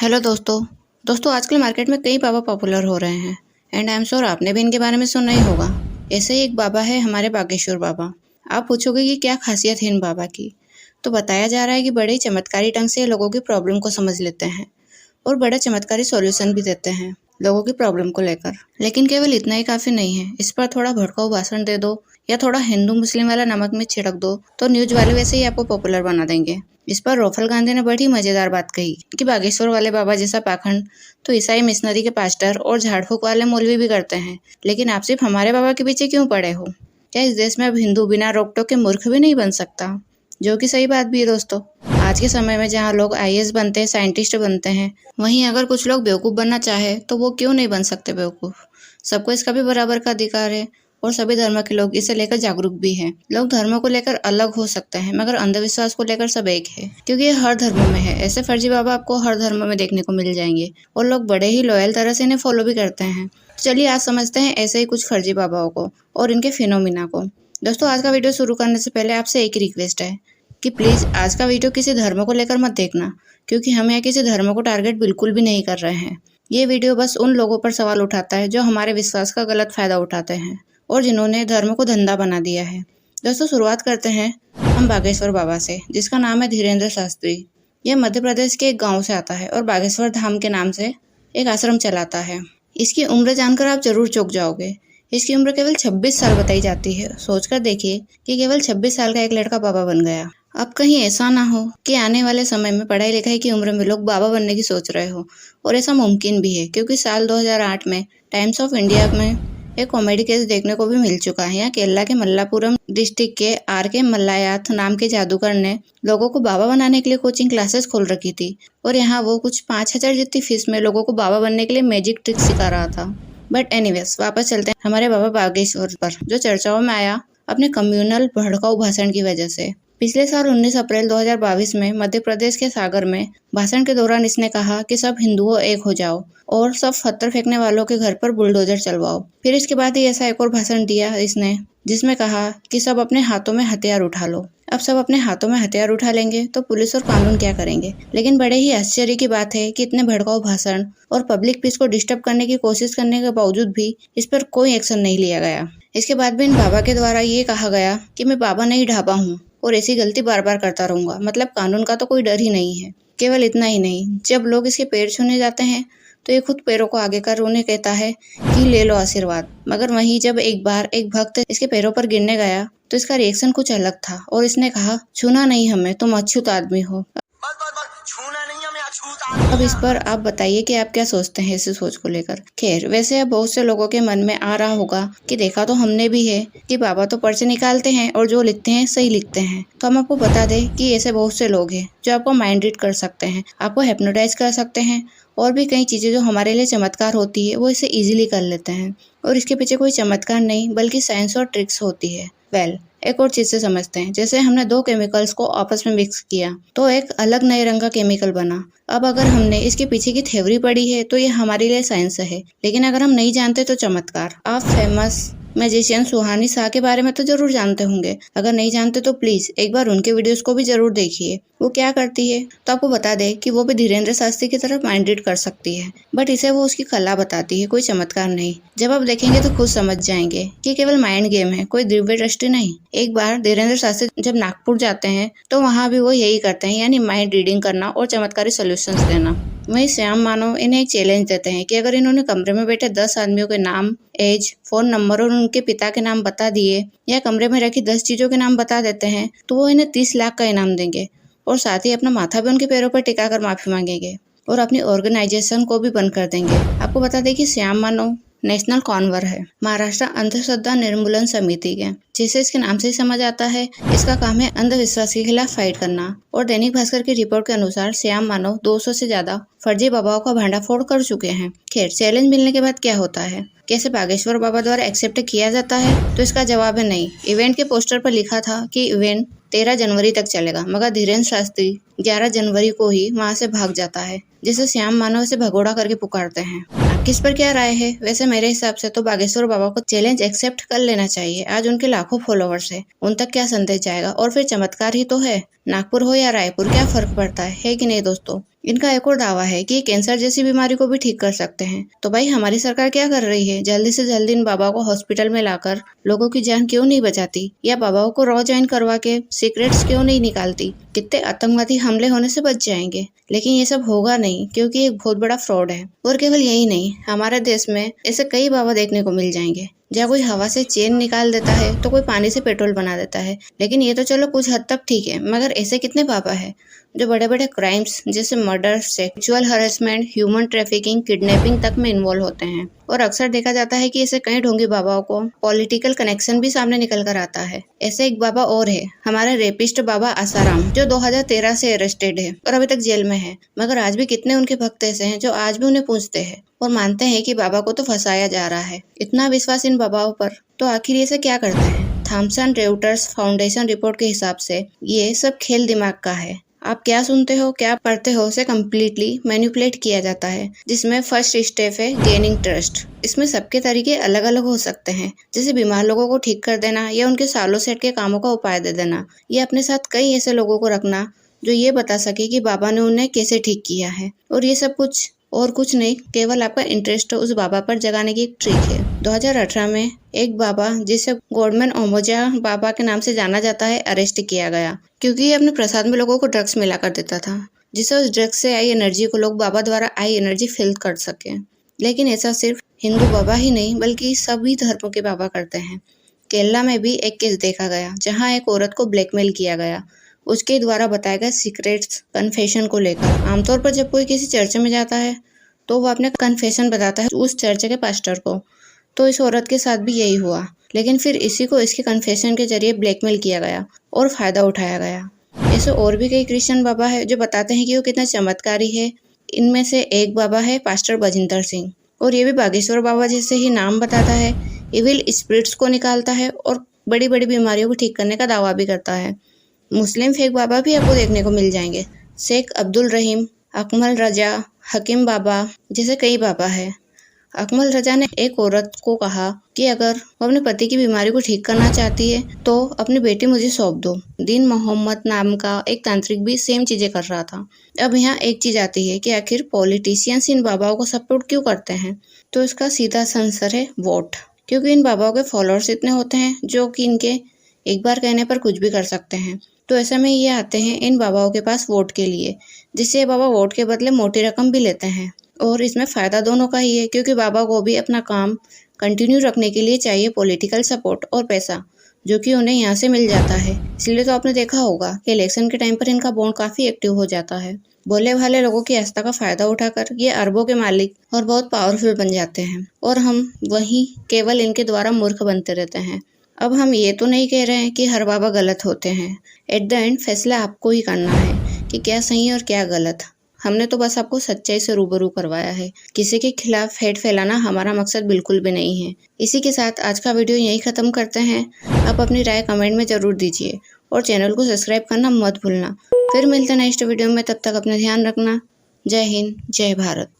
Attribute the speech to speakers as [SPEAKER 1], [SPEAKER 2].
[SPEAKER 1] Hello दोस्तों आजकल market में कई बाबा पॉपुलर हो रहे हैं एंड आई एम श्योर आपने भी इनके बारे में सुना ही होगा। ऐसे ही एक बाबा है हमारे बागेश्वर बाबा। आप पूछोगे कि क्या खासियत है इन बाबा की, तो बताया जा रहा है कि बड़े ही चमत्कारी ढंग से लोगों की प्रॉब्लम को समझ लेते हैं और बड़ा चमत्कारी सॉल्यूशन भी देते हैं लोगों की प्रॉब्लम को लेकर। लेकिन केवल इतना ही काफी नहीं है, इस पर थोड़ा भड़काऊ भाषण दे दो या थोड़ा हिंदू मुस्लिम वाला नमक में छिड़क दो तो न्यूज वाले वैसे ही आपको पॉपुलर बना देंगे। इस पर रोफल गांधी ने बड़ी मजेदार बात कही कि बागेश्वर वाले बाबा जैसा पाखंड तो ईसाई मिशनरी के पास्टर और झाड़ फूक वाले मौलवी भी करते हैं, लेकिन आप सिर्फ हमारे बाबा के पीछे क्यों पड़े हो? क्या इस देश में अब हिंदू बिना रोक टोक के मूर्ख भी नहीं बन सकता? जो कि सही बात भी है दोस्तों। आज के समय में जहाँ लोग आईएएस बनते हैं, साइंटिस्ट बनते हैं, वहीं अगर कुछ लोग बेवकूफ़ बनना चाहे तो वो क्यों नहीं बन सकते बेवकूफ़? सबको इसका भी बराबर का अधिकार है और सभी धर्म के लोग इसे लेकर जागरूक भी हैं। लोग धर्मों को लेकर अलग हो सकते हैं मगर अंधविश्वास को लेकर सब एक है, क्योंकि ये हर धर्म में है। ऐसे फर्जी बाबा आपको हर धर्म में देखने को मिल जाएंगे और लोग बड़े ही लॉयल तरह से इन्हें फॉलो भी करते हैं। तो चलिए आज समझते हैं ऐसे ही कुछ फर्जी बाबाओं को और इनके फिनोमिना को। दोस्तों आज का वीडियो शुरू करने से पहले आपसे एक रिक्वेस्ट है कि प्लीज़ आज का वीडियो किसी धर्म को लेकर मत देखना, क्योंकि हम यहाँ किसी धर्म को टारगेट बिल्कुल भी नहीं कर रहे हैं। ये वीडियो बस उन लोगों पर सवाल उठाता है जो हमारे विश्वास का गलत फायदा उठाते हैं और जिन्होंने धर्म को धंधा बना दिया है। दोस्तों शुरुआत करते हैं हम बागेश्वर बाबा से, जिसका नाम है धीरेन्द्र शास्त्री। यह मध्य प्रदेश के एक गाँव से आता है और बागेश्वर धाम के नाम से एक आश्रम चलाता है। इसकी उम्र जानकर आप जरूर चौंक जाओगे। इसकी उम्र केवल 26 साल बताई जाती है। सोचकर देखिए कि केवल 26 साल का एक लड़का बाबा बन गया। अब कहीं ऐसा ना हो कि आने वाले समय में पढ़ाई लिखाई की उम्र में लोग बाबा बनने की सोच रहे हो, और ऐसा मुमकिन भी है क्योंकि साल 2008 में टाइम्स ऑफ इंडिया में एक कॉमेडी केस देखने को भी मिल चुका है। यहाँ केरला के मल्लापुरम डिस्ट्रिक्ट के आर.के. मल्लायाथ नाम के जादूगर ने लोगों को बाबा बनाने के लिए कोचिंग क्लासेस खोल रखी थी और यहाँ वो कुछ 5,000 जितनी फीस में लोगों को बाबा बनने के लिए मैजिक ट्रिक सिखा रहा था। बट एनीवेज वापस चलते हैं हमारे बाबा बागेश्वर पर, जो चर्चाओं में आया अपने कम्युनल भड़काऊ भाषण की वजह से। पिछले साल 19 अप्रैल 2022 में मध्य प्रदेश के सागर में भाषण के दौरान इसने कहा कि सब हिंदुओं एक हो जाओ और सब पत्थर फेंकने वालों के घर पर बुलडोजर चलवाओ। फिर इसके बाद ही ऐसा एक और भाषण दिया इसने जिसमें कहा कि सब अपने हाथों में हथियार उठा लो। अब सब अपने हाथों में हथियार उठा लेंगे तो पुलिस और कानून क्या करेंगे? लेकिन बड़े ही आश्चर्य की बात है कि इतने भड़काऊ भाषण और पब्लिक पीस को डिस्टर्ब करने की कोशिश करने के बावजूद भी इस पर कोई एक्शन नहीं लिया गया। इसके बाद भी इन बाबा के द्वारा ये कहा गया कि मैं बाबा नहीं ढाबा हूँ और ऐसी गलती बार बार करता रहूंगा। मतलब कानून का तो कोई डर ही नहीं है। केवल इतना ही नहीं, जब लोग इसके पैर छूने जाते हैं तो ये खुद पैरों को आगे कर उन्हें कहता है कि ले लो आशीर्वाद। मगर वहीं जब एक बार एक भक्त इसके पैरों पर गिरने गया तो इसका रिएक्शन कुछ अलग था और इसने कहा, छूना नहीं हमें, तुम अछूत आदमी हो। अब इस पर आप बताइए कि आप क्या सोचते हैं इस सोच को लेकर। खैर वैसे अब बहुत से लोगों के मन में आ रहा होगा कि देखा तो हमने भी है कि बाबा तो पर्चे निकालते हैं और जो लिखते हैं सही लिखते हैं। तो हम आपको बता दें कि ऐसे बहुत से लोग हैं जो आपको माइंड रीड कर सकते हैं, आपको हिप्नोटाइज कर सकते हैं और भी कई चीजें जो हमारे लिए चमत्कार होती है वो इसे इजीली कर लेते हैं। और इसके पीछे कोई चमत्कार नहीं बल्कि साइंस और ट्रिक्स होती है। एक और चीज से समझते हैं। जैसे हमने दो केमिकल्स को आपस में मिक्स किया तो एक अलग नए रंग का केमिकल बना। अब अगर हमने इसके पीछे की थ्योरी पढ़ी है तो ये हमारे लिए साइंस है, लेकिन अगर हम नहीं जानते तो चमत्कार। आप फेमस मैजिशियन सुहानी शाह के बारे में तो जरूर जानते होंगे। अगर नहीं जानते तो प्लीज एक बार उनके वीडियोस को भी जरूर देखिए। वो क्या करती है तो आपको बता दे कि वो भी धीरेन्द्र शास्त्री की तरफ माइंड रीड कर सकती है, बट इसे वो उसकी कला बताती है, कोई चमत्कार नहीं। जब आप देखेंगे तो खुद समझ जाएंगे कि केवल माइंड गेम है, कोई दिव्य दृष्टि नहीं। एक बार धीरेन्द्र शास्त्री जब नागपुर जाते हैं तो वहाँ भी वो यही करते हैं, यानी माइंड रीडिंग करना और चमत्कारी सोल्यूशंस देना। वहीं श्याम मानव इन्हें एक चैलेंज देते हैं कि अगर इन्होंने कमरे में बैठे 10 आदमियों के नाम, एज, फोन नंबर और उनके पिता के नाम बता दिए या कमरे में रखी 10 चीजों के नाम बता देते हैं तो वो इन्हें 30 लाख का इनाम देंगे और साथ ही अपना माथा भी उनके पैरों पर टिकाकर माफी मांगेंगे और अपनी ऑर्गेनाइजेशन को भी बंद कर देंगे। आपको बता दें कि श्याम मानव नेशनल कॉन्वर है महाराष्ट्र अंधश्रद्धा निर्मूलन समिति के, जैसे इसके नाम से ही समझ आता है इसका काम है अंधविश्वास के खिलाफ फाइट करना। और दैनिक भास्कर की रिपोर्ट के अनुसार श्याम मानव 200 से ज्यादा फर्जी बाबाओं का भांडाफोड़ कर चुके हैं। खैर चैलेंज मिलने के बाद क्या होता है, कैसे बागेश्वर बाबा द्वारा एक्सेप्ट किया जाता है, तो इसका जवाब है नहीं। इवेंट के पोस्टर पर लिखा था कि इवेंट 13 जनवरी तक चलेगा, मगर धीरेन्द्र शास्त्री 11 जनवरी को ही वहां से भाग जाता है, जिसे श्याम मानव से भगोड़ा करके पुकारते हैं। आपकी इस पर क्या राय है? वैसे मेरे हिसाब से तो बागेश्वर बाबा को चैलेंज एक्सेप्ट कर लेना चाहिए। आज उनके लाखों फॉलोवर्स है, उन तक क्या संदेश जाएगा? और फिर चमत्कार ही तो है, नागपुर हो या रायपुर क्या फर्क पड़ता है कि नहीं दोस्तों? इनका एक और दावा है कि ये कैंसर जैसी बीमारी को भी ठीक कर सकते हैं। तो भाई हमारी सरकार क्या कर रही है? जल्दी से जल्दी इन बाबाओं को हॉस्पिटल में लाकर लोगों की जान क्यों नहीं बचाती, या बाबाओं को रॉ ज्वाइन करवा के सीक्रेट्स क्यों नहीं निकालती? कितने आतंकवादी हमले होने से बच जाएंगे। लेकिन ये सब होगा नहीं, क्योंकि एक बहुत बड़ा फ्रॉड है। और केवल यही नहीं, हमारे देश में ऐसे कई बाबा देखने को मिल जाएंगे, जहाँ कोई हवा से चेन निकाल देता है तो कोई पानी से पेट्रोल बना देता है। लेकिन ये तो चलो कुछ हद तक ठीक है, मगर ऐसे कितने बाबा है जो बड़े बड़े क्राइम्स जैसे murder, sexual harassment, human trafficking, kidnapping तक में इन्वॉल्व होते हैं। और अक्सर देखा जाता है कि ऐसे कई ढोंगी बाबाओं को पॉलिटिकल कनेक्शन भी सामने निकल कर आता है। ऐसे एक बाबा और है, हमारा रेपिस्ट बाबा आसाराम, जो 2013 से अरेस्टेड है और अभी तक जेल में है। मगर आज भी कितने उनके भक्त ऐसे हैं जो आज भी उन्हें पूजते हैं और मानते हैं कि बाबा को तो फंसाया जा रहा है। इतना विश्वास इन बाबाओं पर, तो आखिर ये सब क्या करते हैं? थॉमसन रेउटर्स फाउंडेशन रिपोर्ट के हिसाब से ये सब खेल दिमाग का है। आप क्या सुनते हो, क्या पढ़ते हो, उसे कम्प्लीटली मैनिपुलेट किया जाता है, जिसमें फर्स्ट स्टेप है गेनिंग ट्रस्ट। इसमें सबके तरीके अलग अलग हो सकते हैं, जैसे बीमार लोगों को ठीक कर देना, या उनके सालों से अटके कामों का उपाय दे देना, या अपने साथ कई ऐसे लोगों को रखना जो ये बता सके कि बाबा ने उन्हें कैसे ठीक किया है। और ये सब कुछ और कुछ नहीं, केवल आपका इंटरेस्ट उस बाबा पर जगाने की एक ट्रिक है। 2018 में एक बाबा, जिसे गॉडमैन ओमोजा बाबा के नाम से जाना जाता है, अरेस्ट किया गया, क्योंकि ये अपने प्रसाद में लोगों को ड्रग्स मिला कर देता था, जिससे उस ड्रग्स से आई एनर्जी को लोग बाबा द्वारा आई एनर्जी फील कर सके। लेकिन ऐसा सिर्फ हिंदू बाबा ही नहीं, बल्कि सभी धर्मों के बाबा करते हैं। केरला में भी एक केस देखा गया, जहाँ एक औरत को ब्लैकमेल किया गया उसके द्वारा बताए गए सीक्रेट्स कन्फेशन को लेकर। आमतौर पर जब कोई किसी चर्च में जाता है तो वो अपने कन्फेशन बताता है उस चर्च के पास्टर को। तो इस औरत के साथ भी यही हुआ, लेकिन फिर इसी को इसके कन्फेशन के जरिए ब्लैकमेल किया गया और फायदा उठाया गया। ऐसे और भी कई क्रिश्चियन बाबा है जो बताते हैं कि वो कितना चमत्कारी है। इनमें से एक बाबा है पास्टर बजिंदर सिंह, और ये भी बागेश्वर बाबा जैसे ही नाम बताता है, इविल स्पिरिट्स को निकालता है और बड़ी बड़ी बीमारियों को ठीक करने का दावा भी करता है। मुस्लिम फेक बाबा भी आपको देखने को मिल जाएंगे, शेख अब्दुल रहीम, अकमल रजा, हकीम बाबा जैसे कई बाबा है। अकमल रजा ने एक औरत को कहा कि अगर वो अपने पति की बीमारी को ठीक करना चाहती है तो अपनी बेटी मुझे सौंप दो। दीन मोहम्मद नाम का एक तांत्रिक भी सेम चीजें कर रहा था। अब यहाँ एक चीज आती है कि आखिर पॉलिटिशियंस इन बाबाओं को सपोर्ट क्यों करते हैं? तो इसका सीधा आंसर है वोट, क्योंकि इन बाबाओं के फॉलोअर्स इतने होते हैं जो कि इनके एक बार कहने पर कुछ भी कर सकते हैं। तो ऐसे में ये आते हैं इन बाबाओं के पास वोट के लिए, जिससे बाबा वोट के बदले मोटी रकम भी लेते हैं। और इसमें फ़ायदा दोनों का ही है, क्योंकि बाबा को भी अपना काम कंटिन्यू रखने के लिए चाहिए पॉलिटिकल सपोर्ट और पैसा, जो कि उन्हें यहाँ से मिल जाता है। इसलिए तो आपने देखा होगा कि इलेक्शन के टाइम पर इनका बॉन्ड काफ़ी एक्टिव हो जाता है। भोले भाले लोगों की आस्था का फ़ायदा उठाकर ये अरबों के मालिक और बहुत पावरफुल बन जाते हैं, और हम वहीं केवल इनके द्वारा मूर्ख बनते रहते हैं। अब हम ये तो नहीं कह रहे हैं कि हर बाबा गलत होते हैं। एट द एंड फैसला आपको ही करना है कि क्या सही और क्या गलत। हमने तो बस आपको सच्चाई से रूबरू करवाया है। किसी के खिलाफ हेट फैलाना हमारा मकसद बिल्कुल भी नहीं है। इसी के साथ आज का वीडियो यहीं ख़त्म करते हैं। आप अपनी राय कमेंट में ज़रूर दीजिए और चैनल को सब्सक्राइब करना मत भूलना। फिर मिलते हैं नेक्स्ट वीडियो में, तब तक अपना ध्यान रखना। जय हिंद, जय भारत।